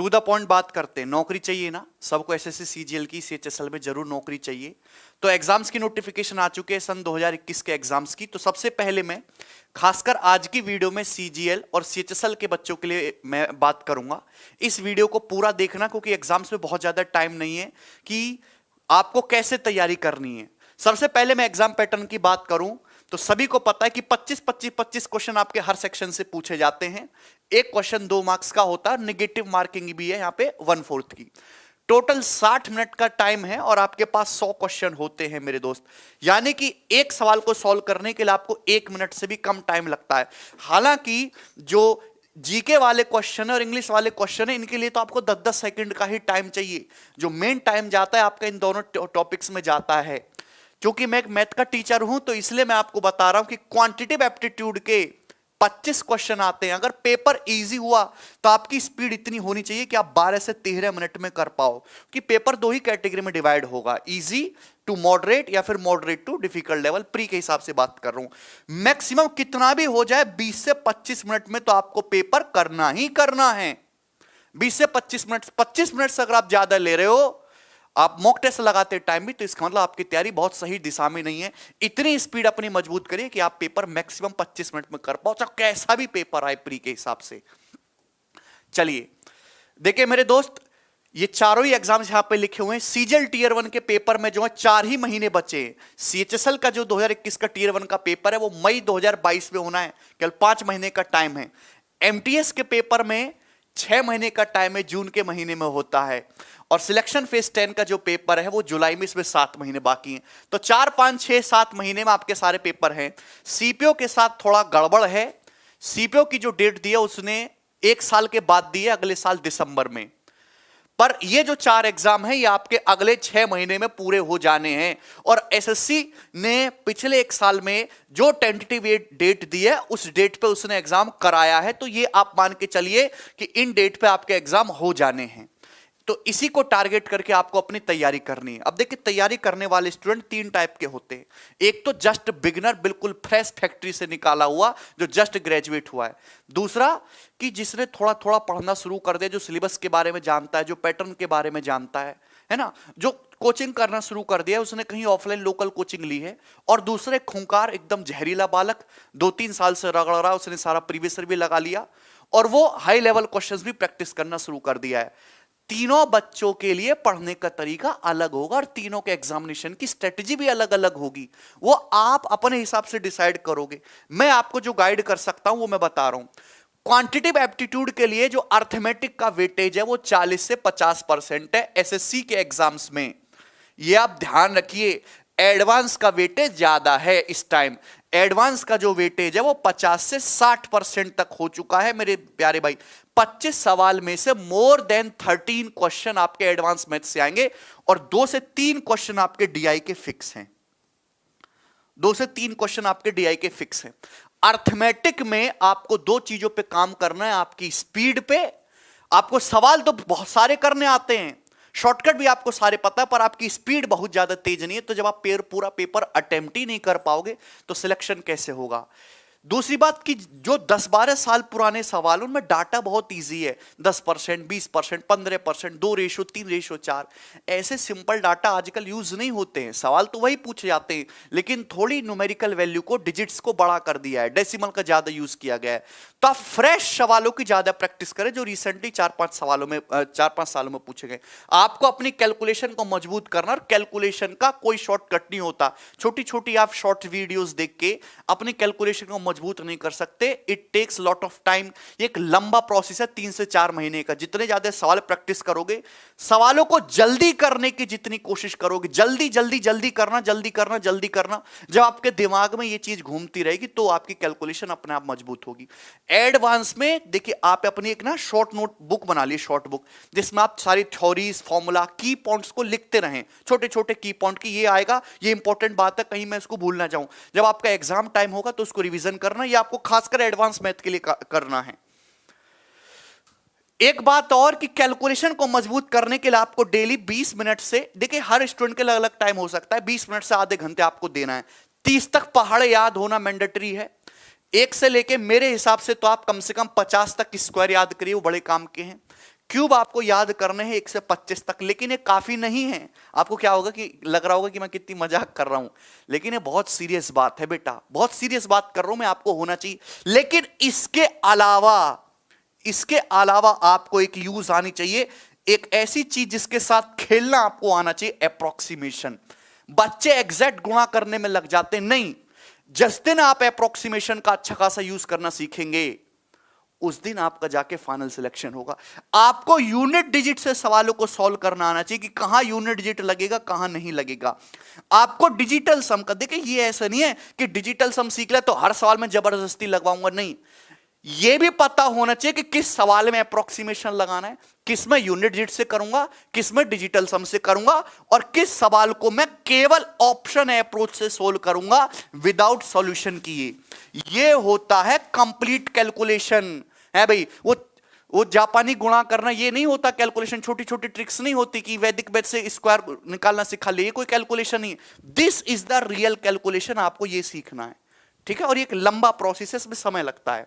To the point बात करते हैं। नौकरी चाहिए ना सबको, एसएससी सीजीएल की, सीएचएसएल में जरूर नौकरी चाहिए। तो एग्जाम्स की नोटिफिकेशन आ चुके हैं सन 2021 के एग्जाम्स की। तो सबसे पहले मैं खासकर आज की वीडियो में सीजीएल और सीएचएसएल के बच्चों के लिए मैं बात करूंगा। इस वीडियो को पूरा देखना क्योंकि एग्जाम्स में बहुत ज्यादा टाइम नहीं है कि आपको कैसे तैयारी करनी है। सबसे पहले मैं एग्जाम पैटर्न की बात करूं तो सभी को पता है कि 25 क्वेश्चन आपके हर सेक्शन से पूछे जाते हैं। एक क्वेश्चन 2 मार्क्स का होता है, नेगेटिव मार्किंग भी है यहां पे 1/4 की। टोटल 60 मिनट का टाइम है और आपके पास 100 क्वेश्चन होते हैं मेरे दोस्त। यानी कि एक सवाल को सॉल्व करने के लिए आपको 1 मिनट से भी कम टाइम लगता है। हालांकि जो जीके वाले क्वेश्चन है और इंग्लिश वाले क्वेश्चन है इनके लिए तो आपको 10-10 सेकंड का ही टाइम चाहिए। जो मेन टाइम जाता है आपका इन दोनों टॉपिक्स में जाता है। क्योंकि मैं एक मैथ का टीचर हूं तो इसलिए मैं आपको बता रहा हूं कि क्वांटिटेटिव एप्टीट्यूड के 25 क्वेश्चन आते हैं। अगर पेपर इजी हुआ तो आपकी स्पीड इतनी होनी चाहिए कि आप 12 से 13 मिनट में कर पाओ। कि पेपर 2 ही कैटेगरी में डिवाइड होगा, इजी टू मॉडरेट या फिर moderate to difficult level. Pre के हिसाब से बात कर रहा हूं। मैक्सिमम कितना भी हो जाए 20 से 25 मिनट में तो आपको पेपर करना ही करना है। 20 से 25 मिनट, 25 मिनट से अगर आप ज्यादा ले रहे हो, आप मॉक टेस्ट लगाते टाइम भी, तो इसका मतलब आपकी तैयारी बहुत सही दिशा में नहीं है। इतनी स्पीड अपनी मजबूत करिए कि आप पेपर मैक्सिमम 25 मिनट में कर पाओ, चाहे कैसा भी पेपर आए प्री के हिसाब से। चलिए देखिए मेरे दोस्त, ये चारों ही एग्जाम्स यहां पे लिखे हुए हैं। सीजीएल टीयर 1 के पेपर में जो है 4 ही महीने बचे हैं। सीएचएसएल का जो 2021 का टीयर 1 का पेपर है वो मई 2022 में होना है, केवल 5 महीने का टाइम है। एमटीएस के पेपर में 6 महीने का टाइम है, जून के महीने में होता है। और सिलेक्शन फेज 10 का जो पेपर है वो जुलाई में, इसमें 7 महीने बाकी हैं। तो 4, 5, 6, 7 महीने में आपके सारे पेपर हैं। सीपीओ के साथ थोड़ा गड़बड़ है। सीपीओ की जो डेट दी है उसने 1 साल के बाद दी है, अगले साल दिसंबर में। पर ये जो 4 एग्जाम है ये आपके अगले 6 महीने में पूरे हो जाने हैं। और एसएससी ने पिछले 1 साल में जो टेंटेटिव डेट दी है उस डेट पे उसने एग्जाम कराया है। तो ये आप मान के चलिए कि इन डेट पे आपके एग्जाम हो जाने हैं। तो इसी को टारगेट करके आपको अपनी तैयारी करनी है। अब देखिए तैयारी करने वाले स्टूडेंट 3 टाइप के होते हैं। एक तो जस्ट बिगिनर, बिल्कुल फ्रेश फैक्ट्री से निकाला हुआ जो जस्ट ग्रेजुएट हुआ है। दूसरा कि जिसने थोड़ा थोड़ा पढ़ना शुरू कर दिया, जो सिलेबस के बारे में जानता है, जो पैटर्न के बारे में जानता है ना, जो कोचिंग करना शुरू कर दिया, उसने कहीं ऑफलाइन लोकल कोचिंग ली है। और दूसरे खूंखार एकदम जहरीला बालक 2-3 साल से रगड़ रहा, उसने सारा प्रीवियस ईयर भी लगा लिया और वो हाई लेवल क्वेश्चंस भी प्रैक्टिस करना शुरू कर दिया है। तीनों बच्चों के लिए पढ़ने का तरीका अलग होगा और तीनों के एग्जामिनेशन की स्ट्रेटजी भी अलग अलग होगी। वो आप अपने हिसाब से डिसाइड करोगे। मैं आपको जो गाइड कर सकता हूं वो मैं बता रहा हूं। क्वांटिटेटिव एप्टीट्यूड के लिए जो अर्थमेटिक का वेटेज है वो 40 से 50% है एसएससी के एग्जाम्स में। ये आप ध्यान रखिए। एडवांस का वेटेज ज्यादा है इस टाइम। एडवांस का जो वेटेज है वो 50 से 60% तक हो चुका है मेरे प्यारे भाई। 25 सवाल में से मोर देन 13 क्वेश्चन आपके एडवांस मैथ से आएंगे और 2 से 3 क्वेश्चन आपके डीआई के फिक्स हैं। 2 से 3 क्वेश्चन आपके डीआई के फिक्स हैं। अर्थमेटिक में आपको 2 चीजों पे काम करना है, आपकी स्पीड पे। आपको सवाल तो बहुत सारे करने आते हैं, शॉर्टकट भी आपको सारे पता है, पर आपकी स्पीड बहुत ज्यादा तेज नहीं है। तो जब आप पूरा पेपर अटेम्प्ट ही नहीं कर पाओगे तो सिलेक्शन कैसे होगा। दूसरी बात कि जो 10-12 साल पुराने सवाल उनमें डाटा बहुत इजी है। 10%, 20%, 15%, 2:3, 3:4 ऐसे सिंपल डाटा आजकल यूज नहीं होते हैं। सवाल तो वही पूछे जाते हैं लेकिन थोड़ी न्यूमेरिकल वैल्यू को, डिजिट्स को बड़ा कर दिया है, डेसिमल का ज्यादा यूज किया गया है। तो आप फ्रेश सवालों की ज्यादा प्रैक्टिस करें जो रिसेंटली 4-5 सालों में पूछे गए। आपको अपनी कैलकुलेशन को मजबूत करना, और कैलकुलेशन का कोई शॉर्टकट नहीं होता। छोटी छोटी आप शॉर्ट वीडियोस देख के अपनी कैलकुलेशन को मजबूत नहीं कर सकते। It takes lot of time. एक लंबा प्रोसेस है 3 से 4 महीने का। जितने ज्यादा सवाल प्रैक्टिस करोगे, सवालों को जल्दी करने की जितनी कोशिश करोगे, जल्दी जल्दी जल्दी करना, जल्दी करना, जल्दी करना, जब आपके दिमाग में ये चीज घूमती रहेगी तो आपकी कैलकुलेशन अपने आप मजबूत होगी। एडवांस में देखिए आप अपनी एक ना शॉर्ट नोट बुक बना ली, शॉर्ट बुक, जिसमें आप सारी थ्योरीज, फॉर्मूला, की पॉइंट्स को लिखते रहें। छोटे छोटे की पॉइंट की ये आएगा, ये इंपॉर्टेंट बात है, कहीं मैं इसको भूल ना जाऊं। जब आपका एग्जाम टाइम होगा तो उसको रिवीजन करना। ये आपको खासकर एडवांस मैथ के लिए करना है। एक बात और कि कैलकुलेशन को मजबूत करने के लिए आपको डेली 20 मिनट से, देखिए हर स्टूडेंट के अलग अलग टाइम हो सकता है, 20 मिनट से आधे घंटे आपको देना है। 30 तक पहाड़ याद होना मैंडेटरी है। 1 से लेके मेरे हिसाब से तो आप कम से कम 50 तक स्क्वायर याद करिए, वो बड़े काम के हैं। क्यूब आपको याद करने हैं 1 से 25 तक, लेकिन ये काफी नहीं है। आपको क्या होगा कि लग रहा होगा कि मैं कितनी मजाक कर रहा हूं, लेकिन ये बहुत सीरियस बात है बेटा, बहुत सीरियस बात कर रहा हूं मैं, आपको होना चाहिए। लेकिन इसके अलावा आपको एक यूज आनी चाहिए, एक ऐसी चीज जिसके साथ खेलना आपको आना चाहिए, अप्रोक्सीमेशन। बच्चे एग्जैक्ट गुणा करने में लग जाते नहीं, जिस दिन आप अप्रोक्सीमेशन का अच्छा खासा यूज करना सीखेंगे उस दिन आपका जाके फाइनल सिलेक्शन होगा। आपको यूनिट डिजिट से सवालों को सॉल्व करना आना चाहिए कि कहां यूनिट डिजिट लगेगा कहां नहीं लगेगा। आपको डिजिटल सम का, देखिए ये ऐसा नहीं है कि डिजिटल सम सीख ले तो हर सवाल में जबरदस्ती लगवाऊंगा, नहीं, यह भी पता होना चाहिए कि किस सवाल में अप्रोक्सीमेशन लगाना है, किस में यूनिट डिजिट से करूंगा, किस में डिजिटल सम से करूंगा, और किस सवाल को मैं केवल ऑप्शन अप्रोच से सोल्व करूंगा विदाउट सॉल्यूशन किए। यह होता है कंप्लीट कैलकुलेशन है भाई। वो जापानी गुणा करना ये नहीं होता कैलकुलेशन, छोटी छोटी ट्रिक्स नहीं होती कि वैदिक मैथ से स्क्वायर निकालना सिखा ले, ये कोई कैलकुलेशन नहीं। This is the real calculation, आपको ये सीखना है, ठीक है। और ये एक लंबा प्रोसेस है, इसमें समय लगता है।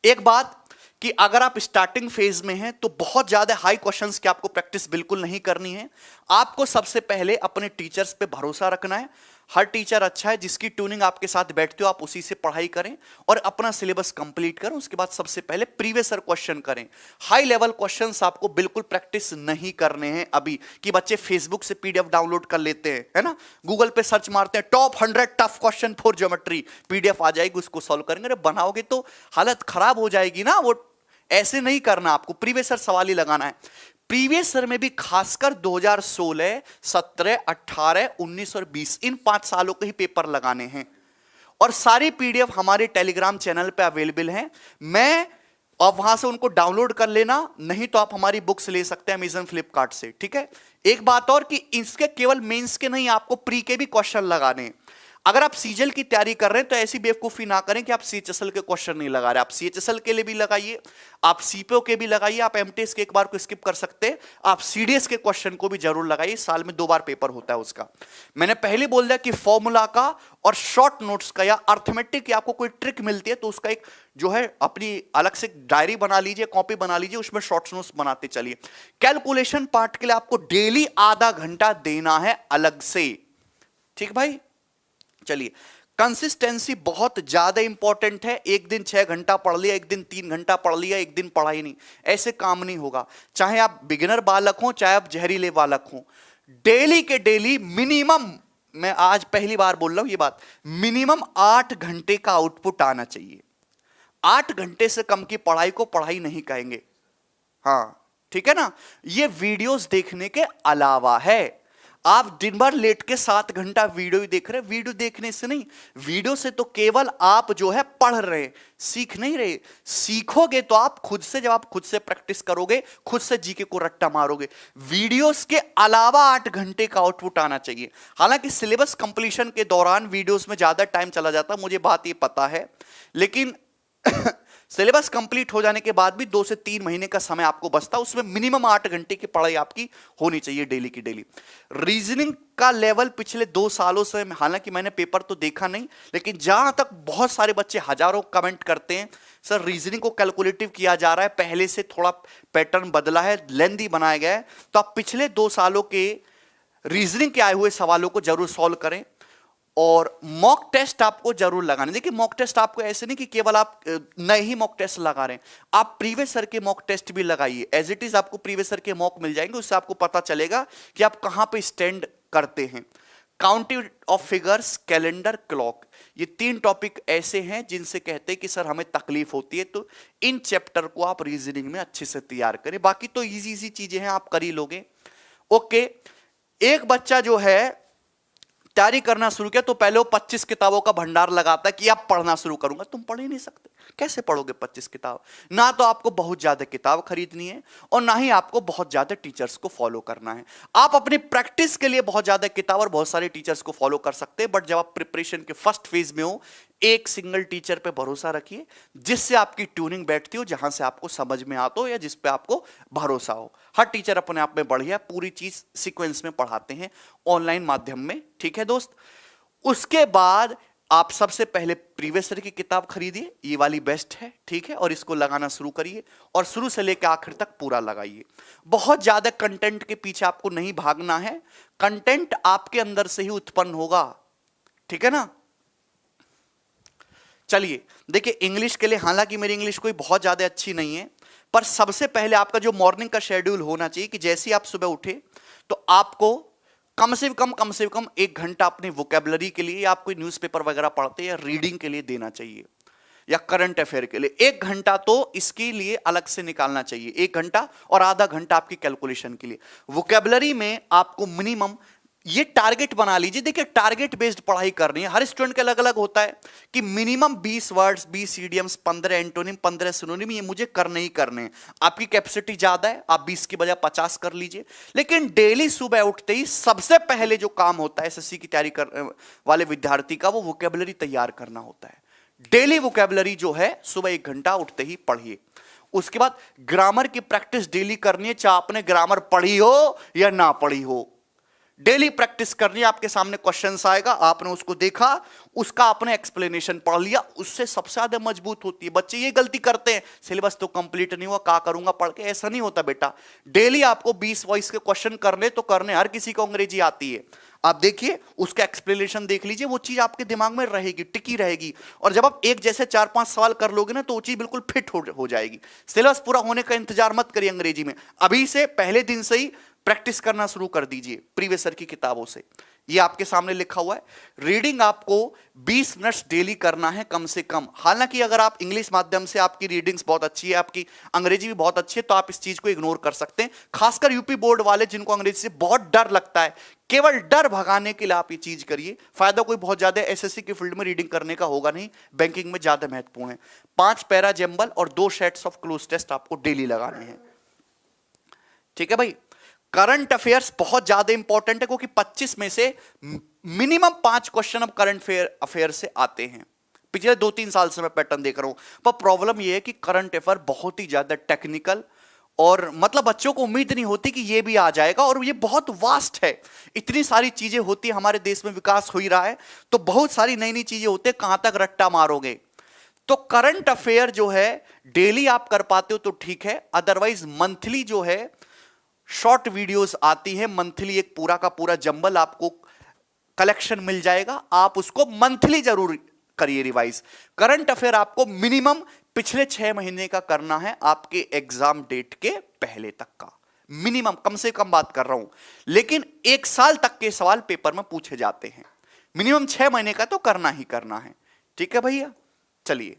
एक बात कि अगर आप स्टार्टिंग फेज में हैं तो बहुत ज्यादा हाई क्वेश्चंस की आपको प्रैक्टिस बिल्कुल नहीं करनी है। आपको सबसे पहले अपने टीचर्स पे भरोसा रखना है। हर टीचर अच्छा है, जिसकी ट्यूनिंग आपके साथ बैठते हो आप उसी से पढ़ाई करें और अपना सिलेबस कंप्लीट करें। उसके बाद सबसे पहले प्रीवियस ईयर क्वेश्चन करें। हाई लेवल क्वेश्चंस आपको बिल्कुल प्रैक्टिस नहीं करने हैं अभी, कि बच्चे फेसबुक से पीडीएफ डाउनलोड कर लेते हैं, है ना, गूगल पे सर्च मारते हैं top 100 tough question for geometry, PDF आ जाएगी, उसको सॉल्व करेंगे। अरे बनाओगे तो हालत खराब हो जाएगी ना, वो ऐसे नहीं करना, आपको प्रीवियस ईयर सवाल ही लगाना है। प्रीवियस ईयर में भी खासकर 2016, 17, 18, 19 और 20 इन 5 सालों के ही पेपर लगाने हैं। और सारी पीडीएफ हमारे टेलीग्राम चैनल पे अवेलेबल हैं। मैं अब वहां से उनको डाउनलोड कर लेना, नहीं तो आप हमारी बुक्स ले सकते हैं अमेजन फ्लिपकार्ट से, ठीक है। एक बात और कि इसके केवल मेंस के नहीं, आपको प्री के भी क्वेश्चन लगाने हैं। अगर आप सीजीएल की तैयारी कर रहे हैं तो ऐसी बेवकूफी ना करें कि आप सीएचएसएल के क्वेश्चन नहीं लगा रहे। आप सीएचएसएल के लिए भी लगाइए, आप सीपीओ के भी लगाइए, आप एमटीएस के एक बार को स्किप कर सकते हैं, आप सीडीएस के क्वेश्चन को भी जरूर लगाइए। साल में 2 बार पेपर होता है उसका। मैंने पहले बोल दिया कि फॉर्मूला का और शॉर्ट नोट्स का या अर्थमेटिक की आपको कोई ट्रिक मिलती है तो उसका एक जो है अपनी अलग से डायरी बना लीजिए, कॉपी बना लीजिए, उसमें शॉर्ट नोट्स बनाते चलिए। कैलकुलेशन पार्ट के लिए आपको डेली आधा घंटा देना है अलग से, ठीक भाई। चलिए, कंसिस्टेंसी बहुत ज्यादा इंपॉर्टेंट है। एक दिन 6 घंटा पढ़ लिया, एक दिन 3 घंटा पढ़ लिया, एक दिन पढ़ा ही नहीं, ऐसे काम नहीं होगा। चाहे आप बिगिनर बालक हो, चाहे आप जहरीले बालक हो, डेली के डेली मिनिमम, मैं आज पहली बार बोल रहा हूं ये बात, मिनिमम 8 घंटे का आउटपुट आना चाहिए। 8 घंटे से कम की पढ़ाई को पढ़ाई नहीं कहेंगे, हाँ ठीक है ना। ये वीडियोस देखने के अलावा है। आप दिन भर लेट के 7 घंटा वीडियो ही देख रहे हैं, वीडियो देखने से नहीं, वीडियो से तो केवल आप जो है पढ़ रहे, सीख नहीं रहे। सीखोगे तो आप खुद से, जब आप खुद से प्रैक्टिस करोगे, खुद से जीके को रट्टा मारोगे। वीडियोस के अलावा 8 घंटे का आउटपुट आना चाहिए। हालांकि सिलेबस कंप्लीशन के दौरान वीडियोस में ज्यादा टाइम चला जाता, मुझे बात ये पता है, लेकिन सिलेबस कंप्लीट हो जाने के बाद भी 2 से 3 महीने का समय आपको बचता, उसमें मिनिमम 8 घंटे की पढ़ाई आपकी होनी चाहिए डेली की डेली। रीजनिंग का लेवल पिछले 2 सालों से, हालांकि मैंने पेपर तो देखा नहीं, लेकिन जहां तक बहुत सारे बच्चे हजारों कमेंट करते हैं, सर रीजनिंग को कैलकुलेटिव किया जा रहा है, पहले से थोड़ा पैटर्न बदला है, लेंथी बनाया गया है, तो आप पिछले 2 सालों के रीजनिंग के आए हुए सवालों को जरूर सॉल्व करें। और मॉक टेस्ट आपको जरूर लगाने। देखिए मॉक टेस्ट आपको ऐसे नहीं कि केवल आप नए ही मॉक टेस्ट लगा रहे हैं, आप प्रीवियस ईयर के मॉक टेस्ट भी लगाइए। एज इट इज आपको प्रीवियस ईयर के मॉक मिल जाएंगे, उससे आपको पता चलेगा कि आप कहां पे स्टैंड करते हैं। Counting of figures, calendar, clock, ये 3 टॉपिक ऐसे हैं जिनसे कहते हैं कि सर हमें तकलीफ होती है, तो इन चैप्टर को आप रीजनिंग में अच्छे से तैयार करें। बाकी तो इजी इजी चीजें हैं, आप कर ही लोगे। ओके, एक बच्चा जो है तैयारी करना शुरू किया तो पहले वो 25 किताबों का भंडार लगाता है कि अब पढ़ना शुरू करूंगा। तुम पढ़ ही नहीं सकते, कैसे पढ़ोगे 25 किताब? ना तो आपको बहुत ज्यादा किताब खरीदनी है और ना ही आपको बहुत ज्यादा टीचर्स को फॉलो करना है। आप अपनी प्रैक्टिस के लिए बहुत ज्यादा किताब और बहुत सारे टीचर्स को फॉलो कर सकते हैं, बट जब आप प्रिपरेशन के फर्स्ट फेज में हो, एक सिंगल टीचर पे भरोसा रखिए जिससे आपकी ट्यूनिंग बैठती हो, जहां से आपको समझ में आता हो या जिस पे आपको भरोसा हो। हर टीचर अपने आप में बढ़िया, पूरी चीज सीक्वेंस में पढ़ाते हैं ऑनलाइन माध्यम में, ठीक है दोस्त। उसके बाद आप सबसे पहले प्रीवियस ईयर की किताब खरीदिए, ये वाली बेस्ट है, ठीक है, और इसको लगाना शुरू करिए और शुरू से लेकर आखिर तक पूरा लगाइए। बहुत ज्यादा कंटेंट के पीछे आपको नहीं भागना है, कंटेंट आपके अंदर से ही उत्पन्न होगा, ठीक है ना। चलिए देखिए, इंग्लिश के लिए हालांकि मेरी इंग्लिश कोई बहुत ज्यादा अच्छी नहीं है, पर सबसे पहले आपका जो मॉर्निंग का शेड्यूल होना चाहिए कि जैसे ही आप सुबह उठे तो आपको कम से कम 1 घंटा अपनी वोकेबलरी के लिए, या आप कोई न्यूज़पेपर वगैरह पढ़ते हैं या रीडिंग के लिए देना चाहिए, या करंट अफेयर के लिए 1 घंटा तो इसके लिए अलग से निकालना चाहिए। 1 घंटा और आधा घंटा आपकी कैलकुलेशन के लिए। वोकेबलरी में आपको मिनिमम ये टारगेट बना लीजिए। देखिए, टारगेट बेस्ड पढ़ाई करनी है, हर स्टूडेंट का अलग अलग होता है कि minimum 20 words, 20 idioms, 15 antonym, 15 synonym, ये मुझे करने ही करने हैं। आपकी कैपेसिटी ज्यादा है, आप 20 की बजाय 50 कर लीजिए। लेकिन डेली सुबह उठते ही सबसे पहले जो काम होता है एसएससी की तैयारी करने वाले विद्यार्थी का, वो वोकेबलरी तैयार करना होता है। डेली वोकेबलरी जो है सुबह 1 घंटा उठते ही पढ़िए। उसके बाद ग्रामर की प्रैक्टिस डेली करनी है, चाहे आपने ग्रामर पढ़ी हो या ना पढ़ी हो, डेली प्रैक्टिस करनी है। आपके सामने क्वेश्चंस आएगा, आपने उसको देखा, उसका आपने एक्सप्लेनेशन पढ़ लिया, उससे सबसे ज्यादा मजबूत होती है। बच्चे ये गलती करते हैं, सिलेबस तो कंप्लीट नहीं हुआ, क्या करूंगा पढ़ के, ऐसा नहीं होता बेटा। डेली आपको 20 वॉइस के क्वेश्चन करने तो करने, हर किसी को अंग्रेजी आती है। आप देखिए, उसका एक्सप्लेनेशन देख लीजिए, वो चीज आपके दिमाग में रहेगी, टिकी रहेगी। और जब आप एक जैसे 4-5 सवाल कर लोगे ना, तो वो चीज बिल्कुल फिट हो जाएगी। सिलेबस पूरा होने का इंतजार मत करिए अंग्रेजी में, अभी से पहले दिन से ही प्रैक्टिस करना शुरू कर दीजिए प्रीवियस ईयर की किताबों से। ये आपके सामने लिखा हुआ है। रीडिंग आपको 20 मिनट्स डेली करना है कम से कम। हालांकि अगर आप इंग्लिश माध्यम से, आपकी रीडिंग्स बहुत अच्छी है, आपकी अंग्रेजी भी बहुत अच्छी है, तो आप इस चीज को इग्नोर कर सकते हैं। खासकर यूपी बोर्ड वाले जिनको अंग्रेजी से बहुत डर लगता है, केवल डर भगाने के लिए आप ये चीज करिए। फायदा कोई बहुत ज्यादा एसएससी की फील्ड में रीडिंग करने का होगा नहीं, बैंकिंग में ज्यादा महत्वपूर्ण है। 5 पैरा जंबल और 2 सेट्स ऑफ क्लोज टेस्ट आपको डेली लगाने हैं, ठीक है भाई। करंट अफेयर्स बहुत ज्यादा इंपॉर्टेंट है, क्योंकि 25 में से मिनिमम 5 क्वेश्चन अब करंट अफेयर से आते हैं। पिछले 2-3 साल से मैं पैटर्न देख रहा हूं। पर प्रॉब्लम यह है कि करंट अफेयर बहुत ही ज्यादा टेक्निकल, और मतलब बच्चों को उम्मीद नहीं होती कि ये भी आ जाएगा, और ये बहुत वास्ट है। इतनी सारी चीजें होती है, हमारे देश में विकास हो ही रहा है, तो बहुत सारी नई नई चीजें होती है, कहां तक रट्टा मारोगे। तो करंट अफेयर जो है डेली आप कर पाते हो तो ठीक है, अदरवाइज मंथली जो है शॉर्ट वीडियोस आती है। मंथली एक पूरा का पूरा जंबल आपको कलेक्शन मिल जाएगा, आप उसको मंथली जरूर करिए रिवाइज। करंट अफेयर आपको मिनिमम पिछले 6 महीने का करना है, आपके एग्जाम डेट के पहले तक का मिनिमम, कम से कम बात कर रहा हूं। लेकिन 1 साल तक के सवाल पेपर में पूछे जाते हैं, मिनिमम 6 महीने का तो करना ही करना है, ठीक है भैया। चलिए,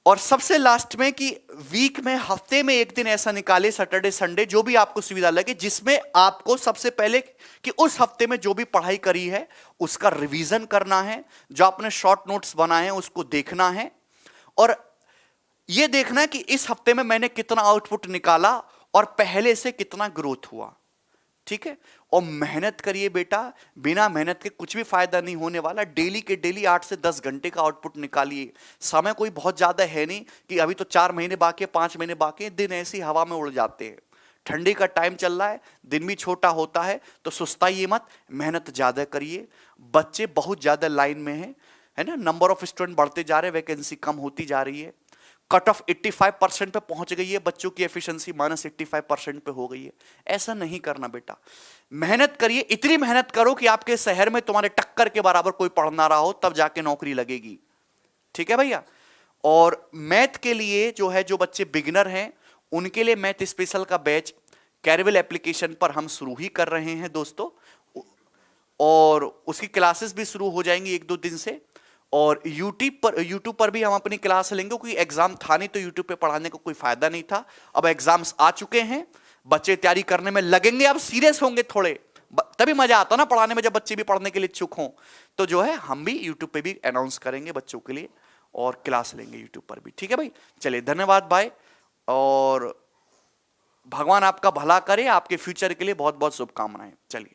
और सबसे लास्ट में कि वीक में, हफ्ते में 1 दिन ऐसा निकाले, सैटरडे संडे, जो भी आपको सुविधा लगे, जिसमें आपको सबसे पहले कि उस हफ्ते में जो भी पढ़ाई करी है उसका रिवीजन करना है, जो आपने शॉर्ट नोट्स बनाए हैं उसको देखना है, और यह देखना है कि इस हफ्ते में मैंने कितना आउटपुट निकाला और पहले से कितना ग्रोथ हुआ, ठीक है। और मेहनत करिए बेटा, बिना मेहनत के कुछ भी फायदा नहीं होने वाला। डेली के डेली 8 से 10 घंटे का आउटपुट निकालिए। समय कोई बहुत ज्यादा है नहीं कि अभी तो 4 महीने बाकी है, 5 महीने बाकी है, दिन ऐसी हवा में उड़ जाते हैं। ठंडी का टाइम चल रहा है, दिन भी छोटा होता है, तो सुस्ताइए मत, मेहनत ज्यादा करिए। बच्चे बहुत ज्यादा लाइन में है ना, नंबर ऑफ स्टूडेंट बढ़ते जा रहे हैं, वैकेंसी कम होती जा रही है। कट ऑफ 85% पे पहुंच गई है, बच्चों की एफिशिएंसी -85% पे हो गई है। ऐसा नहीं करना बेटा, मेहनत करिए। इतनी मेहनत करो कि आपके शहर में तुम्हारे टक्कर के बराबर कोई पढ़ ना रहा हो, तब जाके नौकरी लगेगी, ठीक है भैया। और मैथ के लिए जो है, जो बच्चे बिगिनर हैं उनके लिए मैथ स्पेशल का बैच कैरिवल एप्लीकेशन पर हम शुरू ही कर रहे हैं दोस्तों, और उसकी क्लासेस भी शुरू हो जाएंगी 1-2 दिन से। और यूट्यूब पर भी हम अपनी क्लास लेंगे, क्योंकि एग्जाम था नहीं तो यूट्यूब पे पढ़ाने का कोई फायदा नहीं था। अब एग्जाम्स आ चुके हैं, बच्चे तैयारी करने में लगेंगे, अब सीरियस होंगे थोड़े, तभी मजा आता ना पढ़ाने में, जब बच्चे भी पढ़ने के लिए इच्छुक हों। तो जो है हम भी यूट्यूब पे भी अनाउंस करेंगे बच्चों के लिए, और क्लास लेंगे यूट्यूब पर भी, ठीक है भाई। चलिए, धन्यवाद भाई, और भगवान आपका भला करे, आपके फ्यूचर के लिए बहुत बहुत शुभकामनाएं। चलिए।